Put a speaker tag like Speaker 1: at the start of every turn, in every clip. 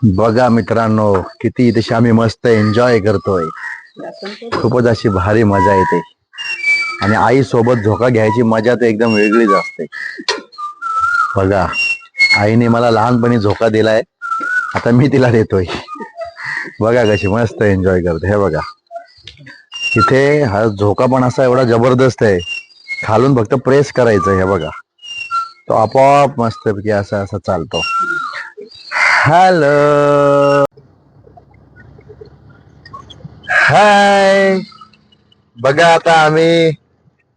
Speaker 1: बघा मित्रांनो, किती तशी आम्ही मस्त एन्जॉय करतोय. खूपच अशी भारी मजा येते आणि आई सोबत झोका घ्यायची मजा तर एकदम वेगळीच असते. बघा, आईने मला लहानपणी झोका दिलाय, आता मी तिला देतोय. बघा कशी मस्त एन्जॉय करते. हे बघा, इथे हा झोका पण असा एवढा जबरदस्त आहे, खालून फक्त प्रेस करायचं. हे बघा, तो आपोआप मस्त की असा असा चालतो. हॅलो, हाय. बघा आता आम्ही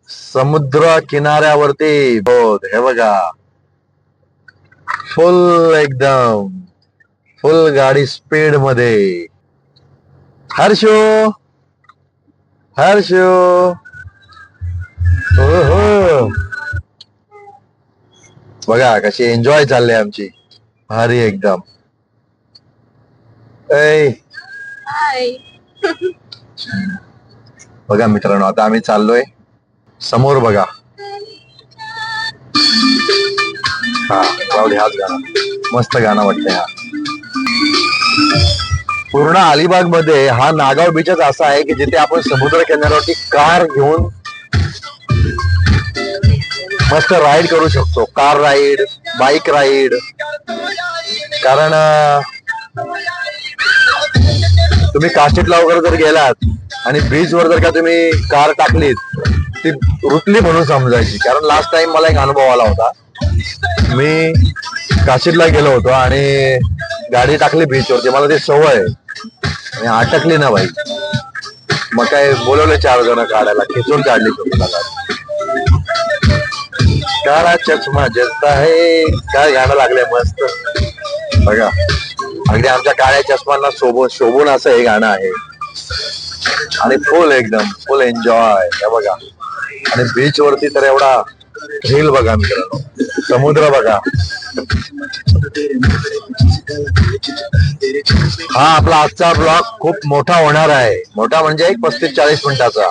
Speaker 1: समुद्र किनाऱ्यावरती बोध. हे बघा, फुल एकदम फुल गाडी स्पीड मध्ये. हर्षो, हर्षो, हो हो. बघा कशी एन्जॉय चालली आमची, भारी एकदम. ऐ बघा मित्रांनो, आता आम्ही चाललोय समोर. बघा, हा राहुल, हाच गाणं मस्त गाणं वाटतंय. हा पूर्ण अलिबाग मध्ये हा नागाव बीचच असा आहे की जिथे आपण समुद्र किनाऱ्यावरती कार घेऊन मस्त राईड करू शकतो. Car ride, bike ride. कारण तुम्ही काशीतला वगैरे जर गेलात आणि बीच वर जर का तुम्ही कार टाकलीत, ती रुतली म्हणून समजायची. कारण लास्ट टाइम मला एक अनुभव आला होता. मी काशीतला गेलो होतो आणि गाडी टाकली बीचवरती. मला ती सवय आणि अटकली ना बाई. मग काय बोलवले 4 जण काढायला, खेचून काढली काळा चष्मा जलता है. काय गाणं लागलंय मस्त. बघा, अगदी आमच्या काळ्या चष्मांना शोभून असं हे गाणं आहे. आणि फुल एकदम फुल एन्जॉय. हे बघा, आणि बीच वरती तर एवढा थ्रिल. बघा मित्रांनो, समुद्र बघा. हा आपला आजचा ब्लॉग खूप मोठा होणार आहे. मोठा म्हणजे एक 35-40 मिनिटाचा,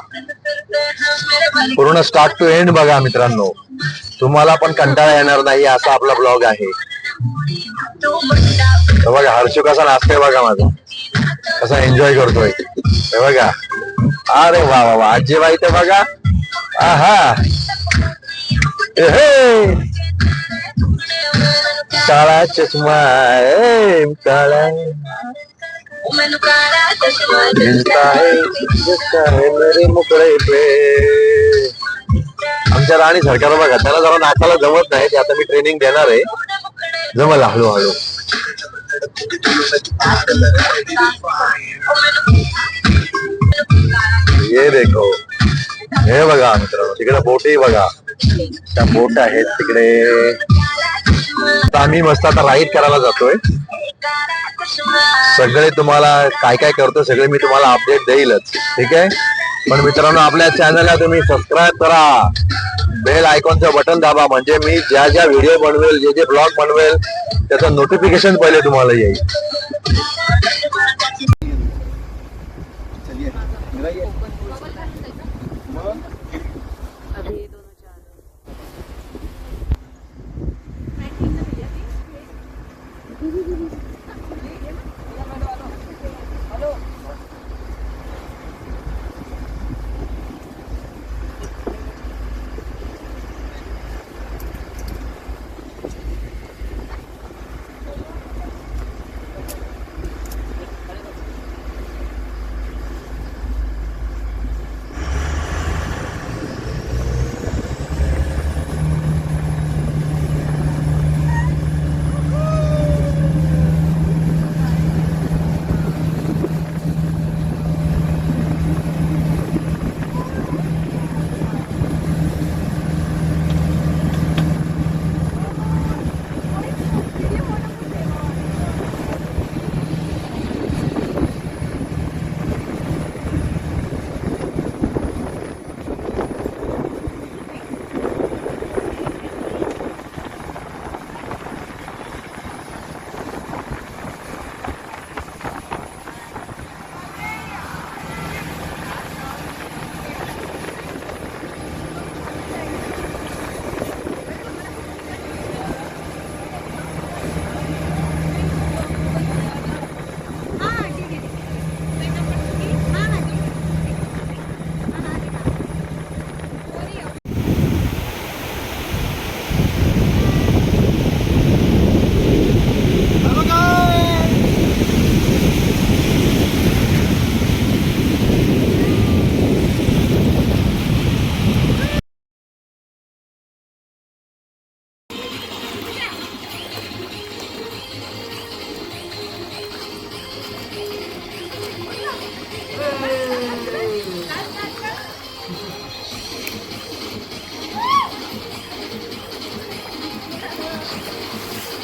Speaker 1: पूर्ण स्टार्ट टू एंड. बघा मित्रांनो, तुम्हाला पण कंटाळा येणार नाही असा आपला ब्लॉग आहे. बघा हर्षू कसा नाचतोय, बघा माझा कसा एन्जॉय करतोय. हे बघा, अरे वा वा वा, आजीबाई ते बघा. आहा, काळा चष्मा काळा मेरे मुकळे पे. आमच्या राणी सरकार बघा, त्याला जरा नाकाला जमत नाही, ते आता मी ट्रेनिंग देणार आहे. जमल हळूहळू. ये देखो, हे बघा मित्रांनो, तिकडे बोटी बघा, त्या बोट आहेत तिकडे. आम्ही मस्त आता राईड करायला जातोय. सगळे तुम्हाला काय काय करतो सगळे मी तुम्हाला अपडेट देईलच, ठीक आहे. पण मित्रांनो, आपल्या चॅनलला तुम्ही सबस्क्राईब करा, बेल आयकॉनचं बटन दाबा, म्हणजे मी ज्या ज्या व्हिडिओ बनवेल, जे जे ब्लॉग बनवेल, त्याचं नोटिफिकेशन पहिले तुम्हाला येईल.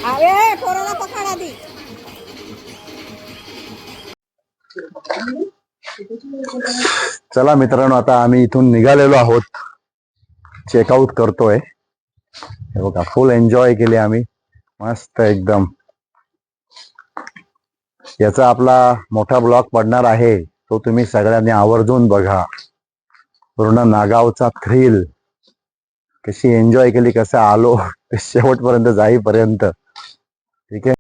Speaker 2: अरे पोराला पकड आधी.
Speaker 1: चला मित्रांनो, आता आम्ही इथून निघालेलो आहोत. चेकआउट करतोय. हे बघा, फुल एन्जॉय केले आम्ही. मस्त एकदम. याचा आपला मोठा ब्लॉग पडणार आहे, तो तुम्ही सगळ्यांनी आवर्जून बघा. पूर्ण नागावचा थ्रिल कशी एन्जॉय केली, कसं आलो शेवटपर्यंत जाईपर्यंत. ठीक आहे.